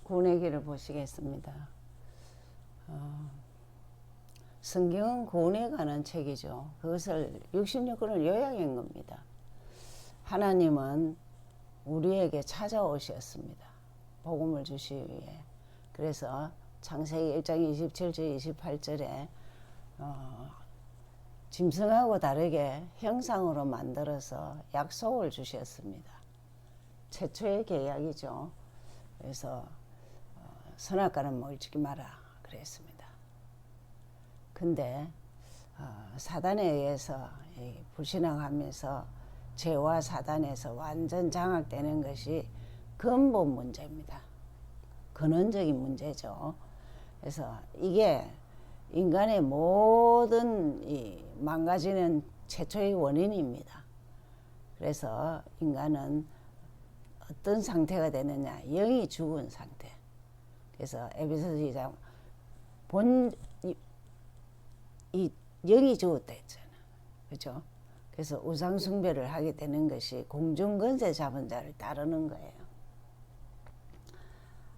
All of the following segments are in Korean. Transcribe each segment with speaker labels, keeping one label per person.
Speaker 1: 구원의 길을 보시겠습니다. 성경은 구원에 관한 책이죠. 그것을 66권을 요약한 겁니다. 하나님은 우리에게 찾아오셨습니다. 복음을 주시기 위해. 그래서 창세기 1장 27절 28절에 짐승하고 다르게 형상으로 만들어서 약속을 주셨습니다. 최초의 계약이죠. 그래서 선악과는 먹지 마라 그랬습니다. 근데 사단에 의해서 불신앙하면서 죄와 사단에서 완전 장악되는 것이 근본 문제입니다. 근원적인 문제죠. 그래서 이게 인간의 모든 망가지는 최초의 원인입니다. 그래서 인간은 어떤 상태가 되느냐, 영이 죽은 상태. 그래서 에베소서 2장 이 영이 죽었다 했잖아. 그죠? 그래서 우상 숭배를 하게 되는 것이 공중 권세 잡은 자를 따르는 거예요.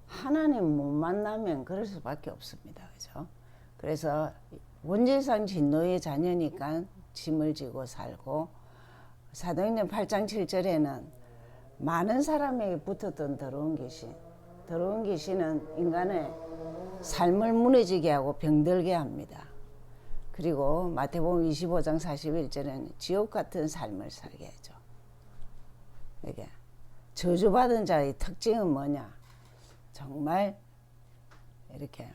Speaker 1: 하나님 못 만나면 그럴 수밖에 없습니다. 그죠? 그래서 원죄상 진노의 자녀니까 짐을 지고 살고, 사도행전 8장 7절에는 많은 사람에게 붙었던 더러운 귀신은 인간의 삶을 무너지게 하고 병들게 합니다. 그리고 마태복음 25장 41절에는 지옥 같은 삶을 살게 해줘. 이게 저주받은 자의 특징은 뭐냐? 정말 이렇게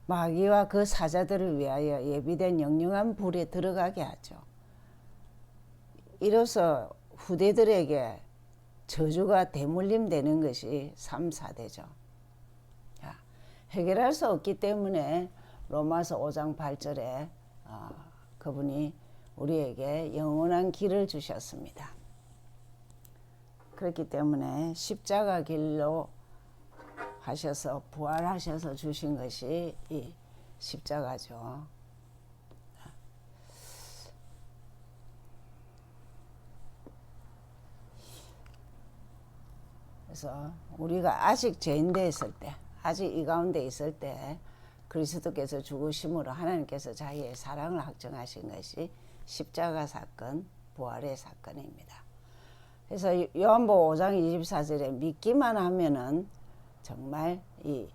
Speaker 1: 마귀와 그 사자들을 위하여 예비된 영영한 불에 들어가게 하죠. 이로써 후대들에게 저주가 대물림 되는 것이 3, 4대죠. 해결할 수 없기 때문에 로마서 5장 8절에 그분이 우리에게 영원한 길을 주셨습니다. 그렇기 때문에 십자가 길로 하셔서 부활하셔서 주신 것이 이 십자가죠. 그래서 우리가 아직 죄인돼 있을 때, 아직 이 가운데 있을 때 그리스도께서 죽으심으로 하나님께서 자기의 사랑을 확정하신 것이 십자가 사건, 부활의 사건입니다. 그래서 요한복음 5장 24절에 믿기만 하면은 정말 이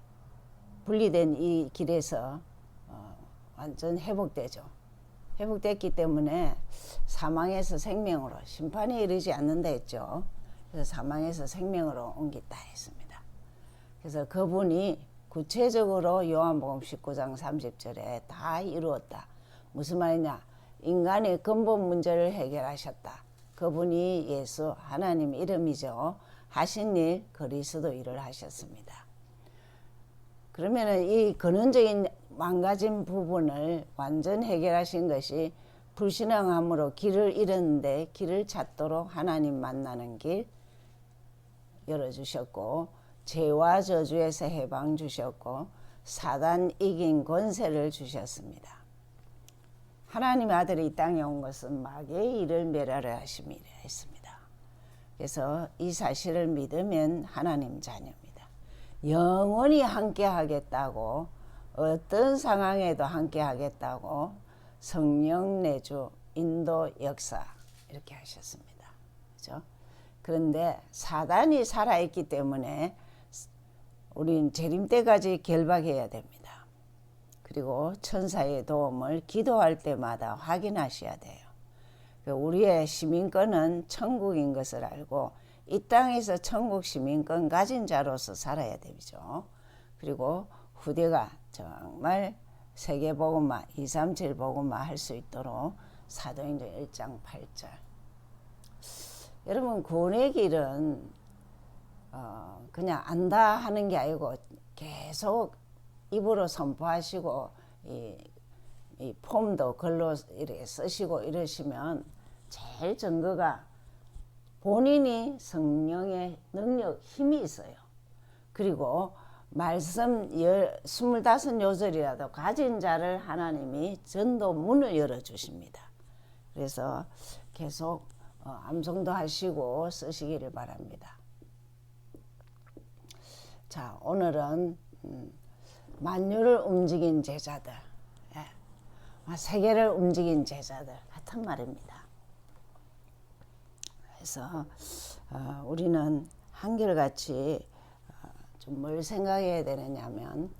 Speaker 1: 분리된 이 길에서 완전 회복되죠. 회복됐기 때문에 사망에서 생명으로, 심판이 이르지 않는다 했죠. 그래서 사망에서 생명으로 옮겼다 했습니다. 그래서 그분이 구체적으로 요한복음 19장 30절에 다 이루었다. 무슨 말이냐? 인간의 근본 문제를 해결하셨다. 그분이 예수, 하나님 이름이죠. 하신 일, 그리스도 일을 하셨습니다. 그러면은 이 근원적인 망가진 부분을 완전 해결하신 것이 불신앙함으로 길을 잃었는데 길을 찾도록 하나님 만나는 길 열어주셨고, 죄와 저주에서 해방 주셨고, 사단 이긴 권세를 주셨습니다. 하나님의 아들이 이 땅에 온 것은 마귀의 일을 멸하려 하심이라 했습니다. 그래서 이 사실을 믿으면 하나님 자녀입니다. 영원히 함께 하겠다고, 어떤 상황에도 함께 하겠다고 성령 내주 인도 역사 이렇게 하셨습니다. 그렇죠? 그런데 사단이 살아있기 때문에 우린 재림 때까지 결박해야 됩니다. 그리고 천사의 도움을 기도할 때마다 확인하셔야 돼요. 우리의 시민권은 천국인 것을 알고 이 땅에서 천국 시민권 가진 자로서 살아야 되죠. 그리고 후대가 정말 세계복음화, 237 복음화 할 수 있도록 사도행전 1장 8절. 여러분, 구원의 길은 그냥 안다 하는 게 아니고 계속 입으로 선포하시고 이 폼도 글로 이렇게 쓰시고 이러시면 제일 증거가 본인이 성령의 능력, 힘이 있어요. 그리고 말씀 25요절이라도 가진 자를 하나님이 전도 문을 열어주십니다. 그래서 계속 암송도 하시고 쓰시기를 바랍니다. 자, 오늘은 만유를 움직인 제자들, 세계를 움직인 제자들 같은 말입니다. 그래서 우리는 한결같이 좀 뭘 생각해야 되느냐면,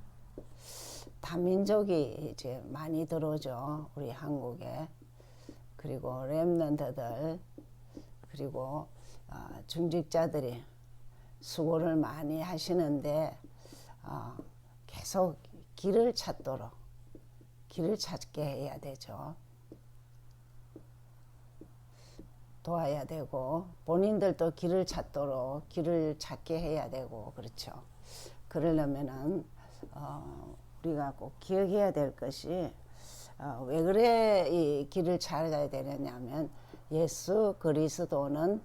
Speaker 1: 다민족이 이제 많이 들어오죠, 우리 한국에. 그리고 랩런트들, 그리고 중직자들이 수고를 많이 하시는데 계속 길을 찾게 해야 되죠. 도와야 되고, 본인들도 길을 찾도록 길을 찾게 해야 되고, 그렇죠. 그러려면은 우리가 꼭 기억해야 될 것이, 왜 그래 이 길을 찾아야 되느냐면, 예수 그리스도는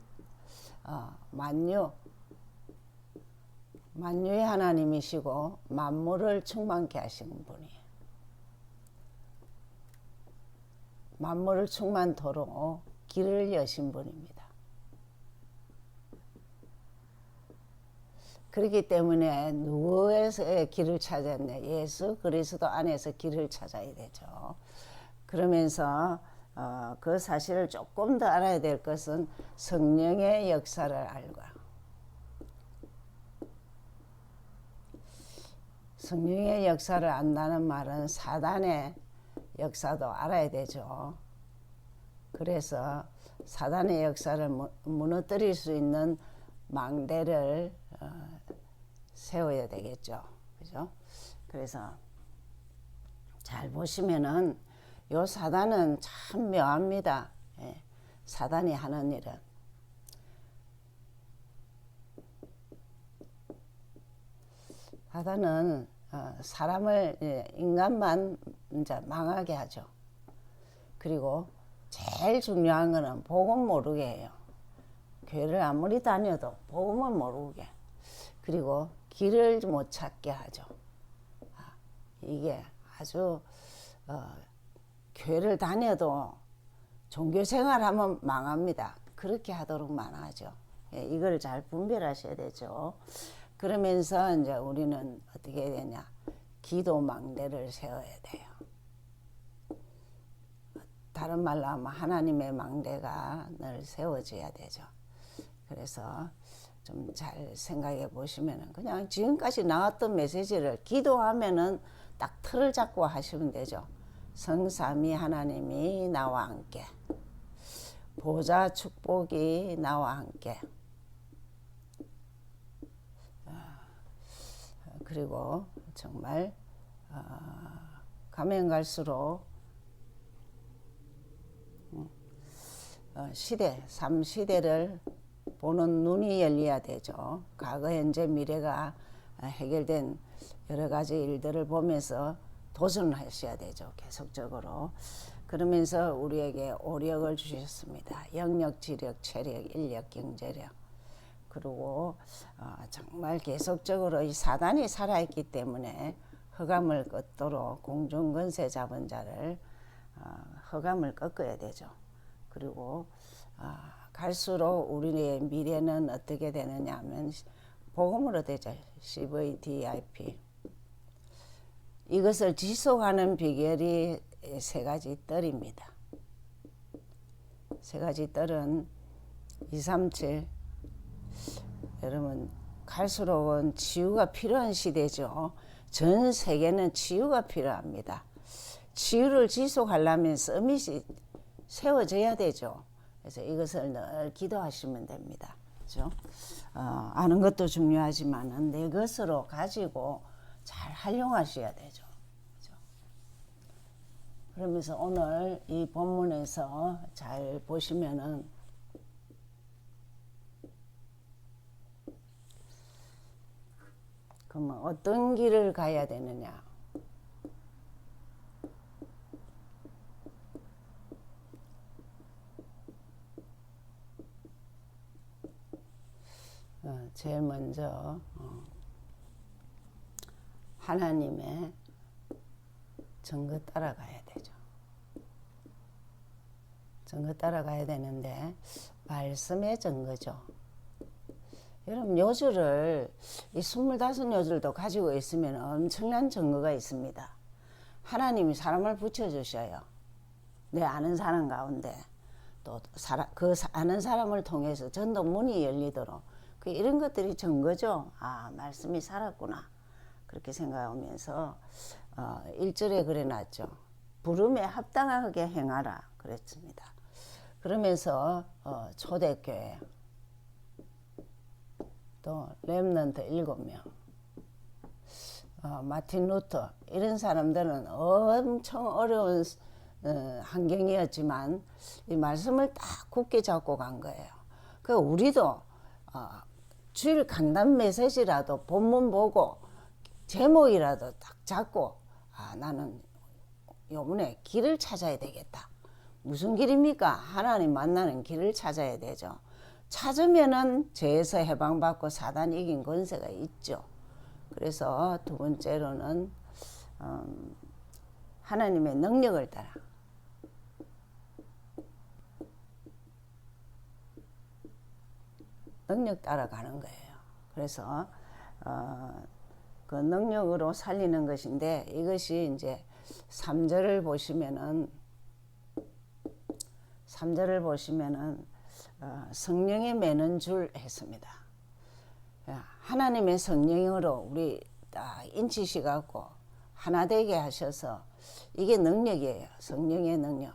Speaker 1: 만유의 하나님이시고 만물을 충만케 하시는 분이에요. 만물을 충만토록 길을 여신 분입니다. 그렇기 때문에 누구에서의 길을 찾았냐? 예수 그리스도 안에서 길을 찾아야 되죠. 그러면서 그 사실을 조금 더 알아야 될 것은 성령의 역사를 알고, 성령의 역사를 안다는 말은 사단의 역사도 알아야 되죠. 그래서 사단의 역사를 무너뜨릴 수 있는 망대를 세워야 되겠죠. 그죠? 그래서 잘 보시면은 요 사단은 참 묘합니다. 사단이 하는 일은. 사단은 사람을, 인간만 이제 망하게 하죠. 그리고 제일 중요한 거는 복음 모르게 해요. 교회를 아무리 다녀도 복음을 모르게. 그리고 길을 못 찾게 하죠. 이게 아주 교회를 다녀도 종교생활하면 망합니다. 그렇게 하도록 망하죠. 이걸 잘 분별하셔야 되죠. 그러면서 이제 우리는 어떻게 해야 되냐? 기도 망대를 세워야 돼요. 다른 말로 하면 하나님의 망대가 늘 세워져야 되죠. 그래서 좀 잘 생각해 보시면은, 그냥 지금까지 나왔던 메시지를 기도하면은 딱 틀을 잡고 하시면 되죠. 성삼위 하나님이 나와 함께, 보좌 축복이 나와 함께, 그리고 정말 가면 갈수록 시대, 3시대를 보는 눈이 열려야 되죠. 과거, 현재, 미래가 해결된 여러 가지 일들을 보면서 도전하셔야 되죠. 계속적으로. 그러면서 우리에게 오력을 주셨습니다. 영력, 지력, 체력, 인력, 경제력. 그리고 정말 계속적으로 이 사단이 살아있기 때문에 흑암을 꺾도록 공중권세 잡은 자를 흑암을 꺾어야 되죠. 그리고 갈수록 우리의 미래는 어떻게 되느냐 하면 복음으로 되죠. CVDIP. 이것을 지속하는 비결이 세 가지 뜰입니다. 세 가지 뜰은 237. 여러분, 갈수록은 치유가 필요한 시대죠. 전 세계는 치유가 필요합니다. 치유를 지속하려면 서밋이 세워져야 되죠. 그래서 이것을 늘 기도하시면 됩니다. 그렇죠? 아는 것도 중요하지만 내 것으로 가지고 잘 활용하셔야 되죠. 그렇죠? 그러면서 오늘 이 본문에서 잘 보시면은 그러면 어떤 길을 가야 되느냐? 제일 먼저 하나님의 증거 따라가야 되죠. 증거 따라가야 되는데 말씀의 증거죠. 여러분 요절을 이 25요절도 가지고 있으면 엄청난 증거가 있습니다. 하나님이 사람을 붙여주셔요. 내 아는 사람 가운데 또 그 아는 사람을 통해서 전도 문이 열리도록 이런 것들이 증거죠. 아, 말씀이 살았구나 그렇게 생각하면서 1절에 그래놨죠. 부름에 합당하게 행하라 그랬습니다. 그러면서 초대교회 또 렘넌트 7명 마틴 루터 이런 사람들은 엄청 어려운 환경이었지만 이 말씀을 딱 굳게 잡고 간 거예요. 그 우리도 주일 강단 메시지라도 본문 보고 제목이라도 딱 잡고 나는 요번에 길을 찾아야 되겠다. 무슨 길입니까? 하나님 만나는 길을 찾아야 되죠. 찾으면은 죄에서 해방받고 사단 이긴 권세가 있죠. 그래서 두 번째로는 하나님의 능력을 따라 능력 따라가는 거예요. 그래서 그 능력으로 살리는 것인데 이것이 이제 3절을 보시면은 성령에 매는 줄 했습니다. 하나님의 성령으로 우리 딱 인치시 갖고 하나 되게 하셔서 이게 능력이에요. 성령의 능력.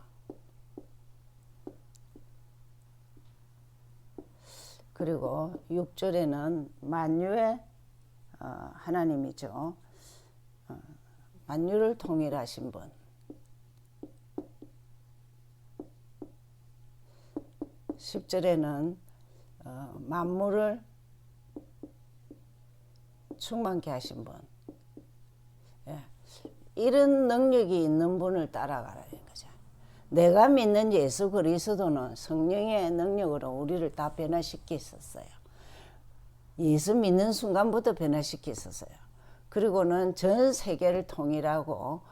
Speaker 1: 그리고 6절에는 만유의 하나님이죠. 만유를 통일하신 분. 10절에는 만물을 충만케 하신 분. 예. 이런 능력이 있는 분을 따라가라는 거죠. 내가 믿는 예수 그리스도는 성령의 능력으로 우리를 다 변화시켰었어요. 예수 믿는 순간부터 변화시켰었어요. 그리고는 전 세계를 통일하고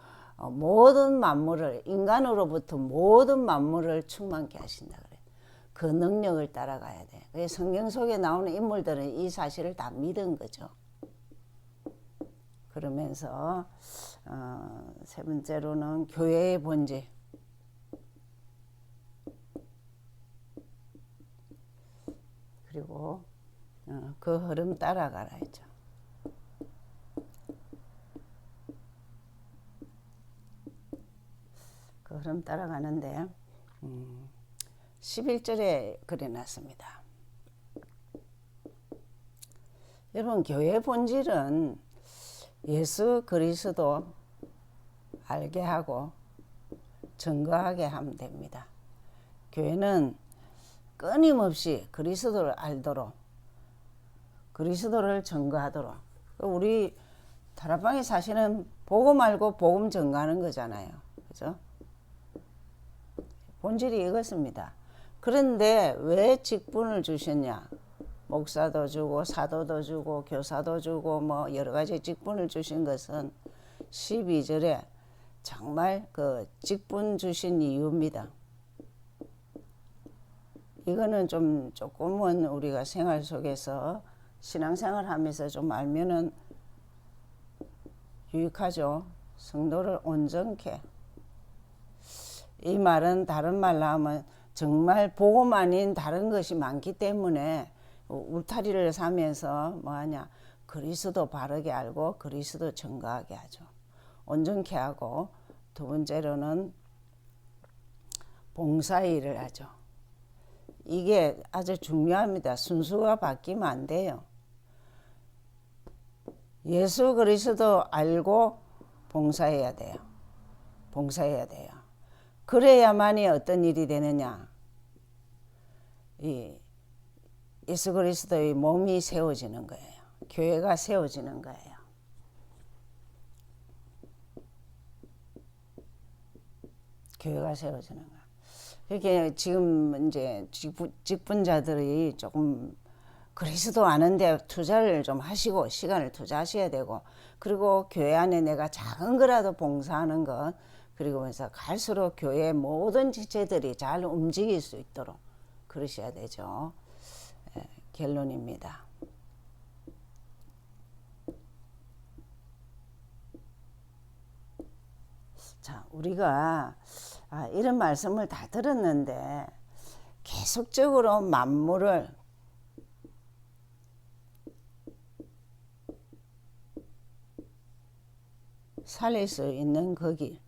Speaker 1: 모든 만물을 인간으로부터 모든 만물을 충만케 하신다 그래요. 그 능력을 따라가야 돼. 성경 속에 나오는 인물들은 이 사실을 다 믿은 거죠. 그러면서 세 번째로는 교회의 본질. 그리고 그 흐름 따라가라 했죠. 그 흐름 따라가는데 11절에 그려놨습니다. 여러분 교회의 본질은 예수 그리스도 알게 하고 증거하게 하면 됩니다. 교회는 끊임없이 그리스도를 알도록 그리스도를 증거하도록 우리 다락방에 사실은 복음 알고 복음 증거하는 거잖아요. 그죠? 본질이 이것입니다. 그런데 왜 직분을 주셨냐? 목사도 주고 사도도 주고 교사도 주고 뭐 여러 가지 직분을 주신 것은 12절에 정말 그 직분 주신 이유입니다. 이거는 조금은 우리가 생활 속에서 신앙생활 하면서 좀 알면은 유익하죠. 성도를 온전케. 이 말은 다른 말로 하면 정말 복음 아닌 다른 것이 많기 때문에 울타리를 사면서 뭐하냐 그리스도 바르게 알고 그리스도 증거하게 하죠. 온전케 하고 두 번째로는 봉사일을 하죠. 이게 아주 중요합니다. 순수가 바뀌면 안 돼요. 예수 그리스도 알고 봉사해야 돼요. 봉사해야 돼요. 그래야만이 어떤 일이 되느냐. 이 예수 그리스도의 몸이 세워지는 거예요. 교회가 세워지는 거예요. 교회가 세워지는 거예요. 이렇게 지금 이제 직분자들이 조금 그리스도 아는데 투자를 좀 하시고 시간을 투자하셔야 되고 그리고 교회 안에 내가 작은 거라도 봉사하는 것 그리고 해서 갈수록 교회의 모든 지체들이 잘 움직일 수 있도록 그러셔야 되죠. 결론입니다. 자, 우리가 이런 말씀을 다 들었는데 계속적으로 만물을 살릴 수 있는 그 길,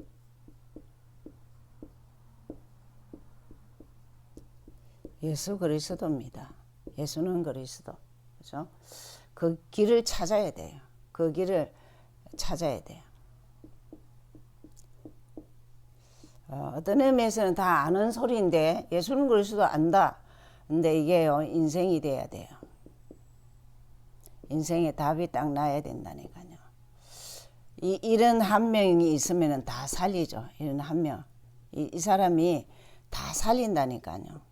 Speaker 1: 예수 그리스도입니다. 예수는 그리스도, 그죠? 그 길을 찾아야 돼요. 그 길을 찾아야 돼요. 어떤 의미에서는 다 아는 소리인데 예수는 그리스도 안다. 근데 이게요, 인생이 돼야 돼요. 인생에 답이 딱 나야 된다니까요. 이런 한 명이 있으면 다 살리죠. 이런 한 명. 이 사람이 다 살린다니까요.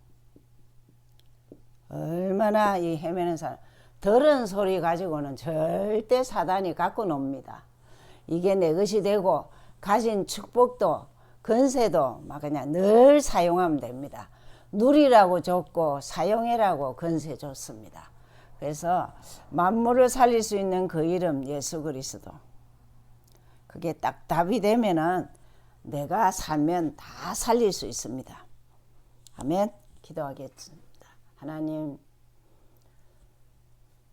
Speaker 1: 얼마나 이 헤매는 사람. 들은 소리 가지고는 절대 사단이 갖고 놉니다. 이게 내 것이 되고 가진 축복도 건세도 막 그냥 늘 사용하면 됩니다. 누리라고 줬고 사용해라고 건세 줬습니다. 그래서 만물을 살릴 수 있는 그 이름 예수 그리스도. 그게 딱 답이 되면은 내가 살면 다 살릴 수 있습니다. 아멘. 기도하겠습니다. 하나님,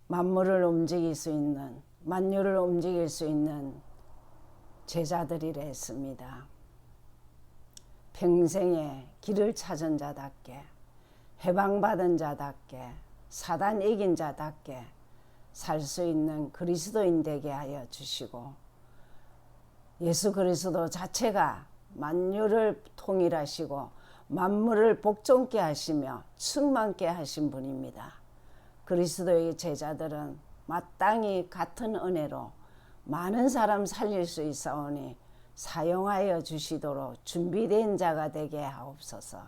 Speaker 1: 만물을 움직일 수 있는, 만유를 움직일 수 있는 제자들이라 했습니다. 평생에 길을 찾은 자답게, 해방받은 자답게, 사단 이긴 자답게 살 수 있는 그리스도인 되게 하여 주시고, 예수 그리스도 자체가 만유를 통일하시고 만물을 복종케 하시며 충만케 하신 분입니다. 그리스도의 제자들은 마땅히 같은 은혜로 많은 사람 살릴 수 있사오니 사용하여 주시도록 준비된 자가 되게 하옵소서.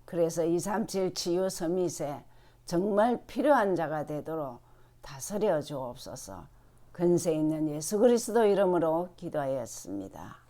Speaker 1: 그래서 237 치유 서밋에 정말 필요한 자가 되도록 다스려 주옵소서. 근세 있는 예수 그리스도 이름으로 기도하였습니다.